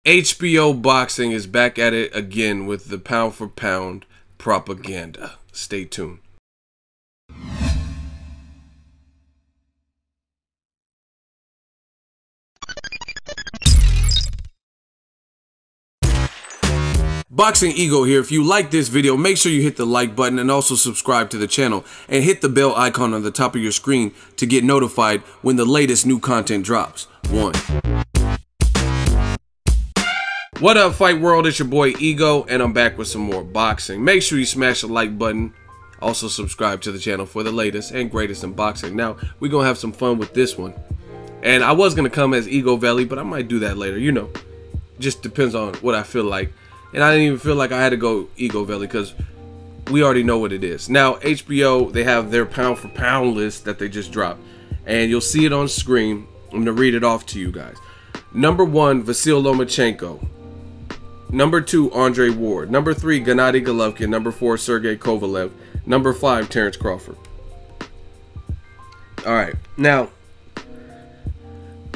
HBO Boxing is back at it again with the pound for pound propaganda. Stay tuned. Boxingego here. If you like this video, make sure you hit the like button and also subscribe to the channel and hit the bell icon on the top of your screen to get notified when the latest new content drops. What up, fight world? It's your boy Ego, and I'm back with some more boxing. Make sure you smash the like button. Also subscribe to the channel for the latest and greatest in boxing. Now, we're gonna have some fun with this one. And I was gonna come as Ego Valley, but I might do that later, you know. Just depends on what I feel like. And I didn't even feel like I had to go Ego Valley because we already know what it is. Now, HBO, they have their pound for pound list that they just dropped. And you'll see it on screen. I'm gonna read it off to you guys. Number 1, Vasyl Lomachenko. Number 2, Andre Ward. Number 3, GENNADY GOLOVKIN. Number 4, SERGEY Kovalev. Number 5, Terence Crawford. Alright, now,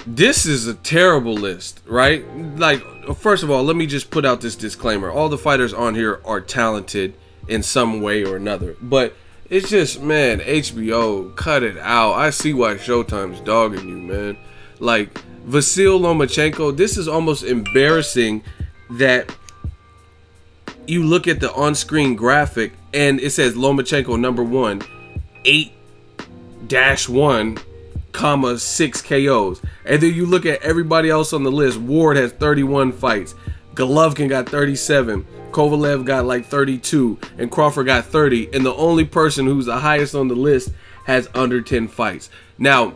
this is a terrible list, right? Like, first of all, let me just put out this disclaimer. All the fighters on here are talented in some way or another. But it's just, man, HBO, cut it out. I see why Showtime's dogging you, man. Like, Vasyl Lomachenko, this is almost embarrassing that you look at the on-screen graphic and it says Lomachenko number 1, 8-1, 6 KOs. And then you look at everybody else on the list. Ward has 31 fights. Golovkin got 37. Kovalev got like 32. And Crawford got 30. And the only person who's the highest on the list has under 10 fights. Now,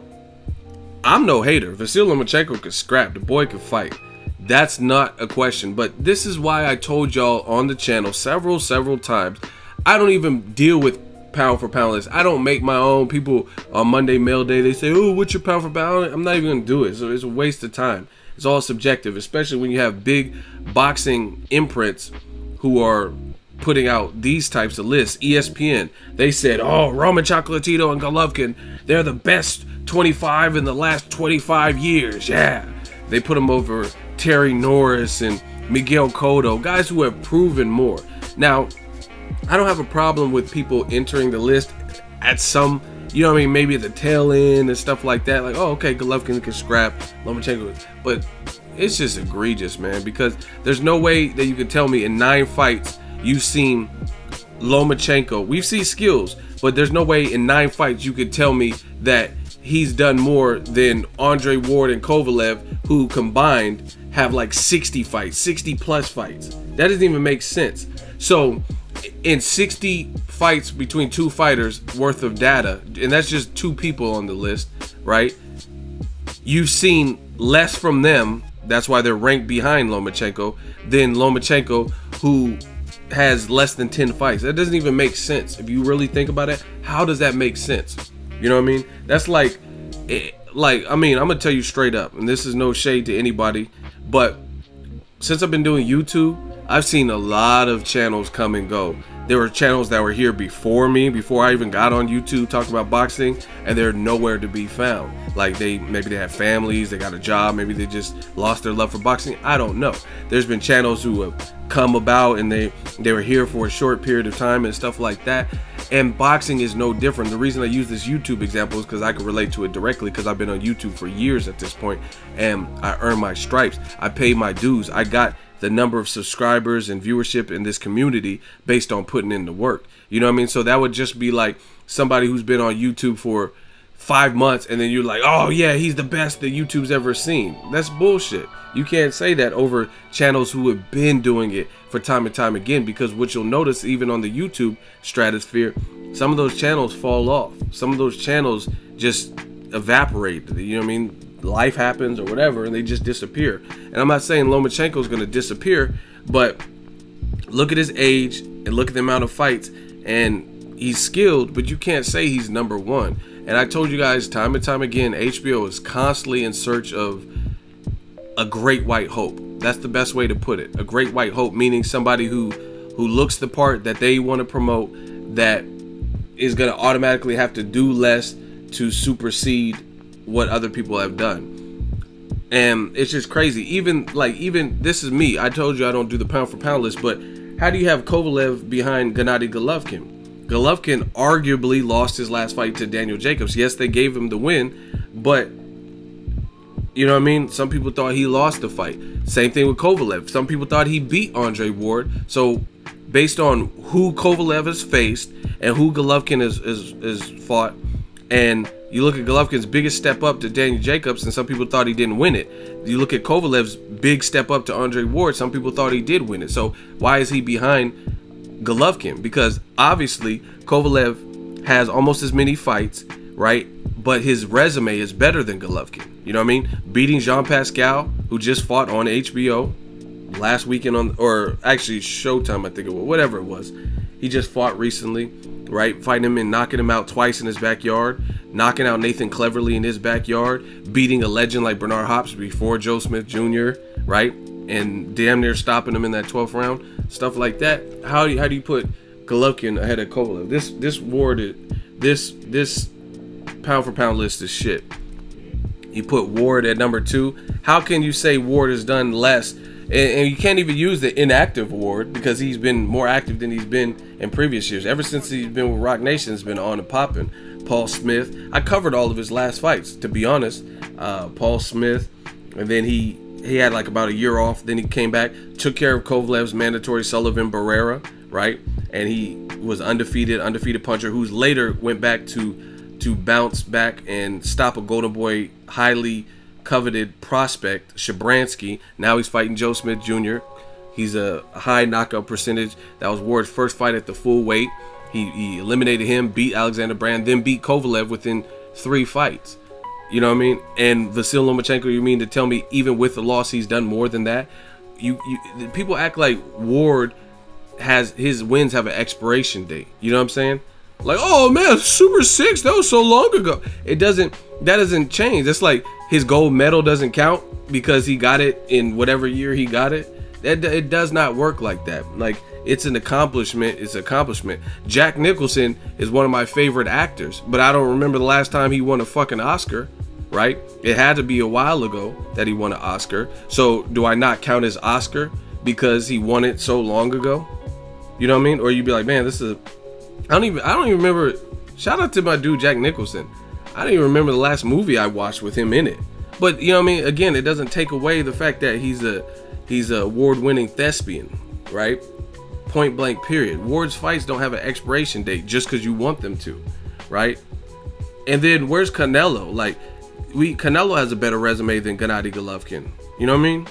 I'm no hater. Vasyl Lomachenko could scrap. The boy could fight. That's not a question. But this is why I told y'all on the channel several times, I don't even deal with pound for pound list. I don't make my own. People on Monday Mail Day, they say, oh, what's your pound for pound? I'm not even gonna do it. So it's a waste of time. It's all subjective, especially when you have big boxing imprints who are putting out these types of lists. ESPN, they said, oh, Roman Chocolatito and Golovkin, they're the best 25 in the last 25 years. Yeah, they put them over Terry Norris and Miguel Cotto, guys who have proven more. Now, I don't have a problem with people entering the list at some, you know what I mean, maybe at the tail end and stuff like that. Like, oh, okay, Golovkin can scrap Lomachenko. But it's just egregious, man, because there's no way that you could tell me in 9 fights you've seen Lomachenko. We've seen skills, but there's no way in 9 fights you could tell me that he's done more than Andre Ward and Kovalev, who combined have like 60 fights, 60 plus fights. That doesn't even make sense. So in 60 fights between 2 fighters worth of data, and that's just 2 people on the list, right? You've seen less from them, that's why they're ranked behind Lomachenko, than Lomachenko, who has less than 10 fights. That doesn't even make sense. If you really think about it, how does that make sense? You know what I mean? That's like, I mean, I'm gonna tell you straight up, and this is no shade to anybody, but since I've been doing YouTube, I've seen a lot of channels come and go. There were channels that were here before me, before I even got on YouTube talking about boxing, and they're nowhere to be found. Like, maybe they have families, they got a job, maybe they just lost their love for boxing. I don't know. There's been channels who have come about and they were here for a short period of time and stuff like that. And boxing is no different. The reason I use this YouTube example is because I can relate to it directly, because I've been on YouTube for years at this point, and I earned my stripes. I paid my dues. I got the number of subscribers and viewership in this community based on putting in the work. You know what I mean? So that would just be like somebody who's been on YouTube for 5 months and then you're like, oh yeah, he's the best that YouTube's ever seen. That's bullshit. You can't say that over channels who have been doing it for time and time again, because what you'll notice even on the YouTube stratosphere, some of those channels fall off. Some of those channels just evaporate. You know what I mean? Life happens or whatever, and they just disappear. And I'm not saying Lomachenko is going to disappear, but look at his age and look at the amount of fights, and he's skilled, but you can't say he's number 1. And I told you guys time and time again, HBO is constantly in search of a great white hope. That's the best way to put it. A great white hope, meaning somebody who looks the part that they want to promote, that is going to automatically have to do less to supersede what other people have done. And it's just crazy. Even this is me. I told you I don't do the pound for pound list, but how do you have Kovalev behind Gennady Golovkin? Golovkin arguably lost his last fight to Daniel Jacobs. Yes, they gave him the win, but you know what I mean? Some people thought he lost the fight. Same thing with Kovalev. Some people thought he beat Andre Ward. So based on who Kovalev has faced and who Golovkin has fought, and you look at Golovkin's biggest step up to Daniel Jacobs, and some people thought he didn't win it. You look at Kovalev's big step up to Andre Ward, some people thought he did win it. So why is he behind Golovkin? Because obviously Kovalev has almost as many fights, right? But his resume is better than Golovkin. You know what I mean? Beating Jean Pascal, who just fought on HBO last weekend on, or actually Showtime, I think it was, whatever it was. He just fought recently, right? Fighting him and knocking him out twice in his backyard, knocking out Nathan Cleverly in his backyard, beating a legend like Bernard Hopps before Joe Smith Jr., right? And damn near stopping him in that 12th round, stuff like that. How do you put Golovkin ahead of Kovalev? This pound for pound list is shit. You put Ward at number 2. How can you say Ward has done less? And you can't even use the inactive Ward because he's been more active than he's been in previous years. Ever since he's been with Rock Nation, has been on and popping. Paul Smith, I covered all of his last fights, to be honest. Paul Smith, and then he had like about a year off. Then he came back, took care of Kovalev's mandatory Sullivan Barrera, right? And he was undefeated puncher, who's later went back to bounce back and stop a Golden Boy highly coveted prospect, Shabransky. Now he's fighting Joe Smith Jr. He's a high knockout percentage. That was Ward's first fight at the full weight. He eliminated him, beat Alexander Brand, then beat Kovalev within 3 fights. You know what I mean? And Vasyl Lomachenko, you mean to tell me even with the loss he's done more than that? People act like Ward has his wins have an expiration date. You know what I'm saying? Like, oh man, Super 6, that was so long ago. That doesn't change. It's like his gold medal doesn't count because he got it in whatever year he got it. It does not work like that. Like, it's an accomplishment. It's an accomplishment. Jack Nicholson is one of my favorite actors, but I don't remember the last time he won a fucking Oscar, right? It had to be a while ago that he won an Oscar. So do I not count his Oscar because he won it so long ago? You know what I mean? Or you'd be like, man, this is I don't even remember. Shout out to my dude Jack Nicholson. I don't even remember the last movie I watched with him in it. But you know what I mean? Again, it doesn't take away the fact that he's a award-winning thespian, right? Point blank period. Ward's fights don't have an expiration date just because you want them to, right? And then where's Canelo? Like, Canelo has a better resume than Gennady Golovkin. You know what I mean?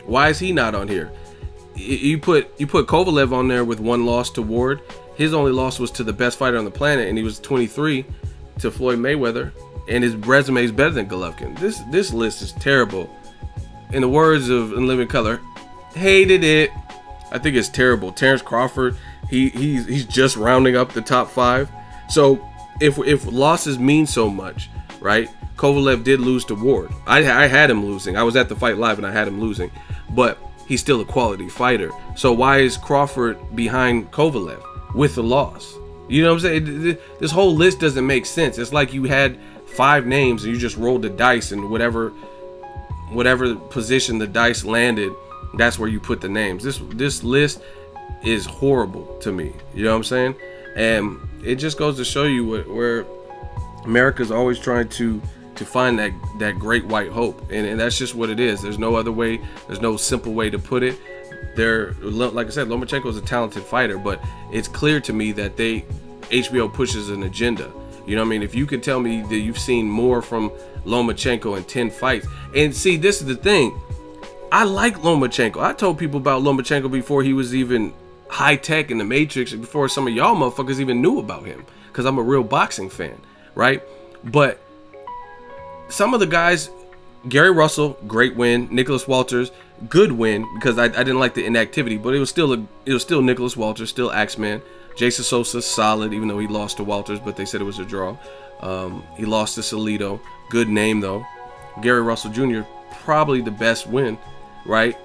Why is he not on here? You put Kovalev on there with 1 loss to Ward. His only loss was to the best fighter on the planet, and he was 23 to Floyd Mayweather. And his resume is better than Golovkin. This list is terrible. In the words of In Living Color, hated it. I think it's terrible. Terence Crawford, he's just rounding up the top 5. So if losses mean so much, right? Kovalev did lose to Ward. I had him losing. I was at the fight live and I had him losing, but he's still a quality fighter. So why is Crawford behind Kovalev with the loss? You know what I'm saying? This whole list doesn't make sense. It's like you had 5 names and you just rolled the dice, and whatever position the dice landed, that's where you put the names. This list is horrible to me. You know what I'm saying? And it just goes to show you where America's always trying to find that great white hope, and that's just what it is. There's no other way. There's no simple way to put it. Like I said, Lomachenko is a talented fighter, but it's clear to me that HBO pushes an agenda. You know what I mean? If you could tell me that you've seen more from Lomachenko in 10 fights, and see, this is the thing. I like Lomachenko. I told people about Lomachenko before he was even high tech in the Matrix, before some of y'all motherfuckers even knew about him, because I'm a real boxing fan, right? But some of the guys, Gary Russell, great win. Nicholas Walters, good win, because I didn't like the inactivity, but it was still Nicholas Walters, still Axeman. Jason Sosa, solid, even though he lost to Walters, but they said it was a draw. He lost to Salido, good name though. Gary Russell Jr., probably the best win, right?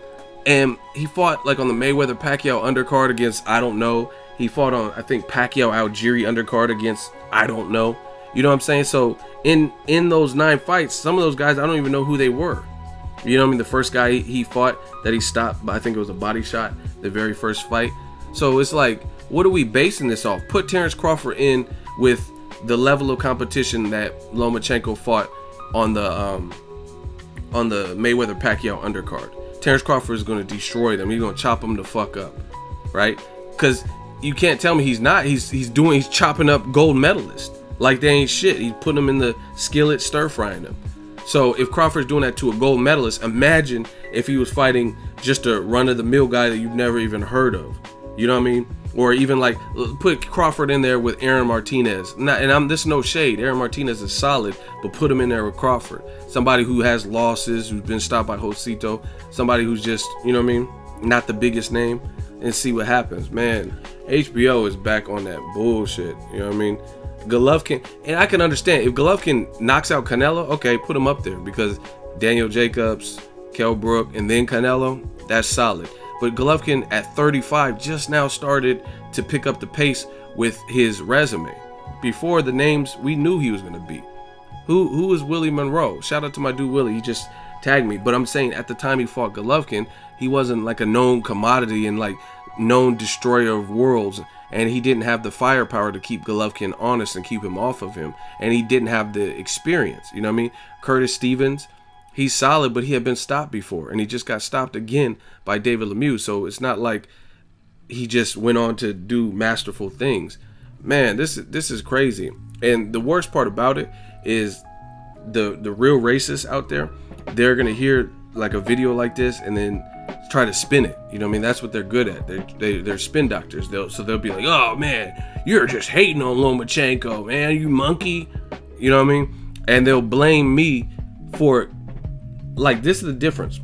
And he fought like on the Mayweather Pacquiao undercard against I don't know. He fought on, I think, Pacquiao Algieri undercard against I don't know. You know what I'm saying? So in those 9 fights, some of those guys I don't even know who they were. You know what I mean? The first guy he fought that he stopped, I think it was a body shot, the very first fight. So it's like, what are we basing this off? Put Terence Crawford in with the level of competition that Lomachenko fought on the Mayweather-Pacquiao undercard. Terence Crawford is going to destroy them. He's going to chop them the fuck up, right? Because you can't tell me he's not. He's chopping up gold medalists like they ain't shit. He's putting them in the skillet, stir frying them. So if Crawford's doing that to a gold medalist, imagine if he was fighting just a run-of-the-mill guy that you've never even heard of. You know what I mean? Or even like put Crawford in there with Aaron Martinez. This is no shade. Aaron Martinez is solid, but put him in there with Crawford. Somebody who has losses, who's been stopped by Josito. Somebody who's just, you know what I mean, not the biggest name, and see what happens. Man, HBO is back on that bullshit. You know what I mean? Golovkin, and I can understand if Golovkin knocks out Canelo, okay, put him up there because Daniel Jacobs, Kell Brook, and then Canelo, that's solid. But Golovkin at 35 just now started to pick up the pace with his resume. Before, the names we knew he was going to beat. Who was Willie Monroe? Shout out to my dude Willie, he just tagged me. But I'm saying at the time he fought Golovkin, he wasn't like a known commodity and like known destroyer of worlds. And he didn't have the firepower to keep Golovkin honest and keep him off of him. And he didn't have the experience, you know what I mean? Curtis Stevens, he's solid, but he had been stopped before. And he just got stopped again by David Lemieux. So it's not like he just went on to do masterful things. Man, this is crazy. And the worst part about it is the real racists out there, they're going to hear like a video like this and then try to spin it. You know what I mean? That's what they're good at. They're spin doctors. They'll be like, oh man, you're just hating on Lomachenko, man, you monkey. You know what I mean? And they'll blame me for, like, this is the difference.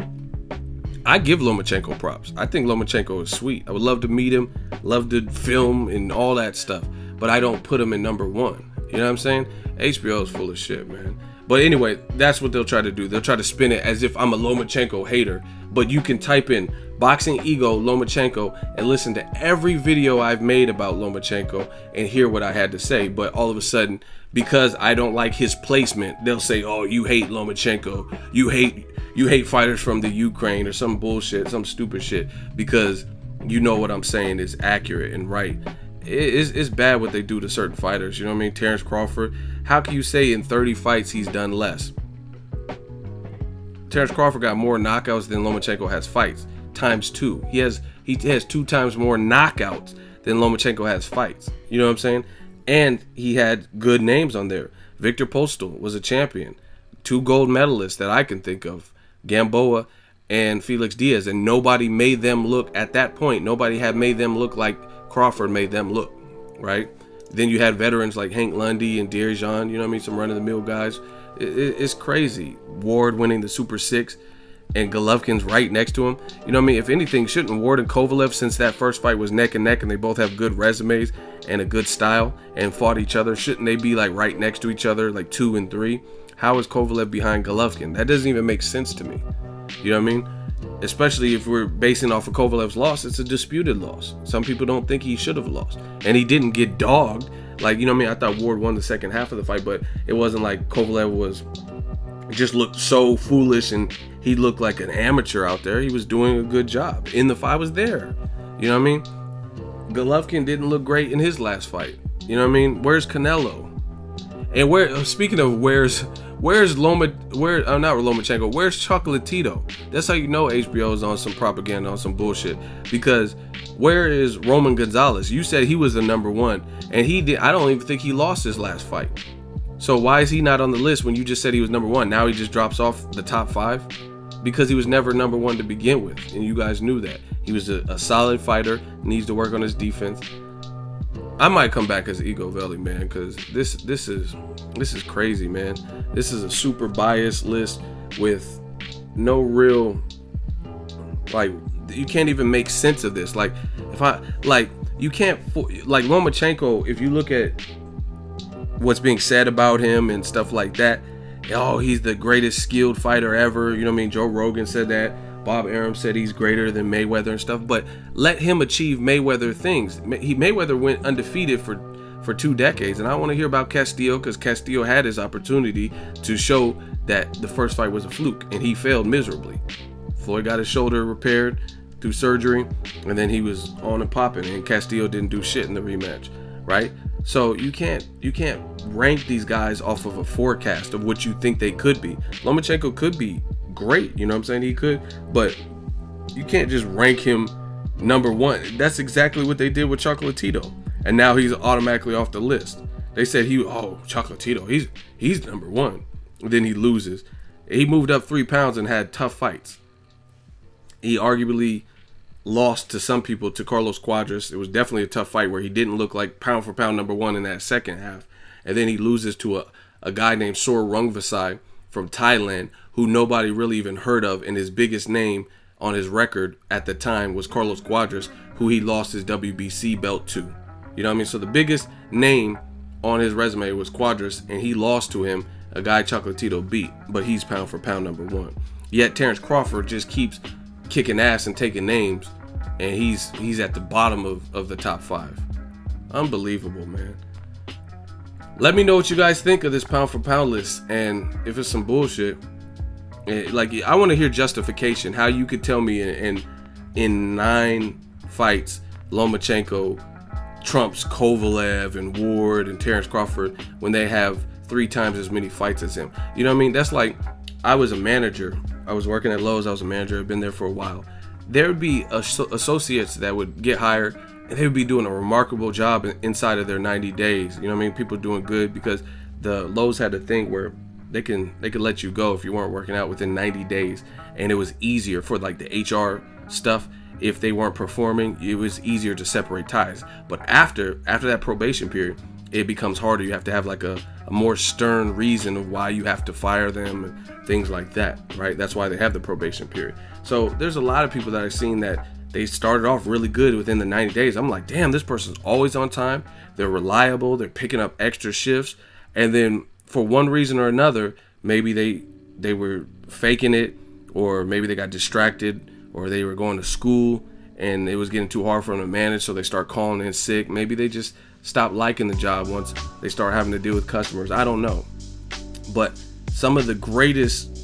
I give Lomachenko props. I think Lomachenko is sweet. I would love to meet him, love to film and all that stuff, but I don't put him in #1. You know what I'm saying? HBO is full of shit, man. But anyway, that's what they'll try to do. They'll try to spin it as if I'm a Lomachenko hater. But you can type in Boxingego Lomachenko and listen to every video I've made about Lomachenko and hear what I had to say. But all of a sudden, because I don't like his placement, they'll say, oh, you hate Lomachenko. You hate fighters from the Ukraine or some bullshit, some stupid shit. Because you know what I'm saying is accurate and right. It's bad what they do to certain fighters. You know what I mean? Terence Crawford. How can you say in 30 fights he's done less? Terence Crawford got more knockouts than Lomachenko has fights, ×2. He has 2 times more knockouts than Lomachenko has fights. You know what I'm saying? And he had good names on there. Victor Postal was a champion. 2 gold medalists that I can think of, Gamboa and Felix Diaz, and nobody made them look, at that point, nobody had made them look like Crawford made them look, right? Then you had veterans like Hank Lundy and Dearjan, you know what I mean? Some run-of-the-mill guys. It's crazy. Ward winning the Super 6 and Golovkin's right next to him. You know what I mean? If anything, shouldn't Ward and Kovalev, since that first fight was neck and neck and they both have good resumes and a good style and fought each other, shouldn't they be like right next to each other, like 2 and 3? How is Kovalev behind Golovkin? That doesn't even make sense to me. You know what I mean? Especially if we're basing off of Kovalev's loss, it's a disputed loss. Some people don't think he should have lost. And he didn't get dogged. Like, you know what I mean? I thought Ward won the second half of the fight, but it wasn't like Kovalev was just looked so foolish and he looked like an amateur out there. He was doing a good job. In the fight, was there. You know what I mean? Golovkin didn't look great in his last fight. You know what I mean? Where's Canelo? And where, speaking of where's Lomachenko, where's Chocolatito? That's how you know HBO is on some propaganda, on some bullshit. Because where is Roman Gonzalez? You said he was the #1, and he did. I don't even think he lost his last fight. So why is he not on the list when you just said he was #1? Now he just drops off the top 5? Because he was never #1 to begin with, and you guys knew that. He was a solid fighter, needs to work on his defense. I might come back as Ego Valley, man, because this is crazy, man. This is a super biased list with no real, like, you can't even make sense of this. Like, you can't, like, Lomachenko, if you look at what's being said about him and stuff like that, oh, he's the greatest skilled fighter ever. You know what I mean? Joe Rogan said that. Bob Arum said he's greater than Mayweather and stuff, but let him achieve Mayweather things. Mayweather went undefeated for for 2 decades. And I want to hear about Castillo, because Castillo had his opportunity to show that the first fight was a fluke, and he failed miserably. Floyd got his shoulder repaired through surgery, and then he was on and popping, and Castillo didn't do shit in the rematch, right? So you can't rank these guys off of a forecast of what you think they could be. Lomachenko could be great, you know what I'm saying? He could, but you can't just rank him #1. That's exactly what they did with Chocolatito, and now he's automatically off the list. They said Chocolatito, he's #1. Then he loses. He moved up 3 pounds and had tough fights. He arguably lost to some people, to Carlos Cuadras. It was definitely a tough fight where he didn't look like pound for pound #1 in that second half. And then he loses to a guy named Sor Rungvisai from Thailand, who nobody really even heard of, and his biggest name on his record at the time was Carlos Cuadras, who he lost his WBC belt to. You know what I mean? So the biggest name on his resume was Cuadras, and he lost to him, a guy Chocolatito beat, but he's pound for pound #1. Yet Terence Crawford just keeps kicking ass and taking names, and he's at the bottom of the top 5. Unbelievable, man. Let me know what you guys think of this pound for pound list, and if it's some bullshit, like, I want to hear justification. How you could tell me in 9 fights Lomachenko trumps Kovalev and Ward and Terence Crawford when they have 3 times as many fights as him. You know what I mean? That's like, I was a manager. I was working at Lowe's. I was a manager. I've been there for a while. There would be associates that would get hired, and they would be doing a remarkable job inside of their 90 days. You know what I mean? People doing good, because the Lowe's had a thing where they could let you go if you weren't working out within 90 days, and it was easier for like the HR stuff. If they weren't performing, it was easier to separate ties. But after that probation period, it becomes harder. You have to have like a more stern reason of why you have to fire them and things like that, right? That's why they have the probation period. So there's a lot of people that I've seen that they started off really good within the 90 days. I'm like, damn, this person's always on time. They're reliable. They're picking up extra shifts. And then for one reason or another, maybe they were faking it, or maybe they got distracted, or they were going to school and it was getting too hard for them to manage, so they start calling in sick. Maybe they just stopped liking the job once they start having to deal with customers. I don't know. But some of the greatest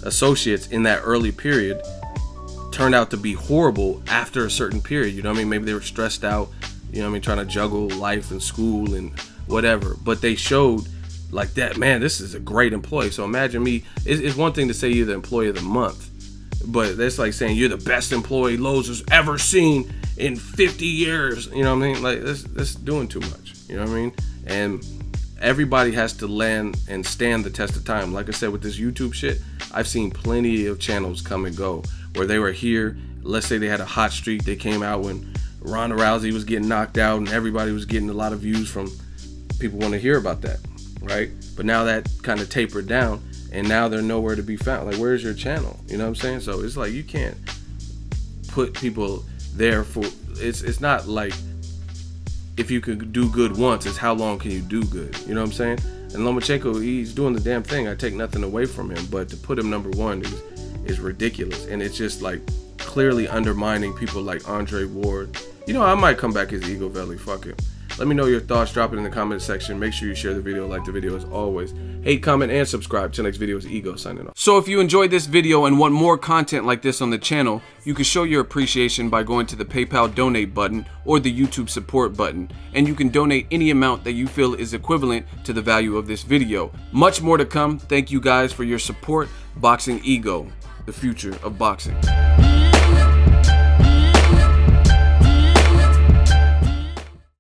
associates in that early period turned out to be horrible after a certain period. You know what I mean? Maybe they were stressed out, you know what I mean, trying to juggle life and school and whatever. But they showed like that, man, this is a great employee. So imagine me, it's one thing to say you're the employee of the month, but that's like saying you're the best employee Lowe's has ever seen in 50 years. You know what I mean? Like, that's doing too much. You know what I mean? And everybody has to land and stand the test of time. Like I said, with this YouTube shit, I've seen plenty of channels come and go where they were here. Let's say they had a hot streak. They came out when Ronda Rousey was getting knocked out, and everybody was getting a lot of views from people want to hear about that, right? But now that kind of tapered down, and now they're nowhere to be found. Like, where's your channel? You know what I'm saying? So it's like, you can't put people there for, it's not like if you could do good once, it's how long can you do good? You know what I'm saying? And Lomachenko, he's doing the damn thing. I take nothing away from him, but to put him #1 is ridiculous. And it's just like clearly undermining people like Andre Ward. You know, I might come back as Ego Valley, fuck it. Let me know your thoughts, drop it in the comment section. Make sure you share the video, like the video as always. Hate, comment, and subscribe. Till next video is Ego signing off. So if you enjoyed this video and want more content like this on the channel, you can show your appreciation by going to the PayPal donate button or the YouTube support button. And you can donate any amount that you feel is equivalent to the value of this video. Much more to come. Thank you guys for your support. Boxingego, the future of boxing.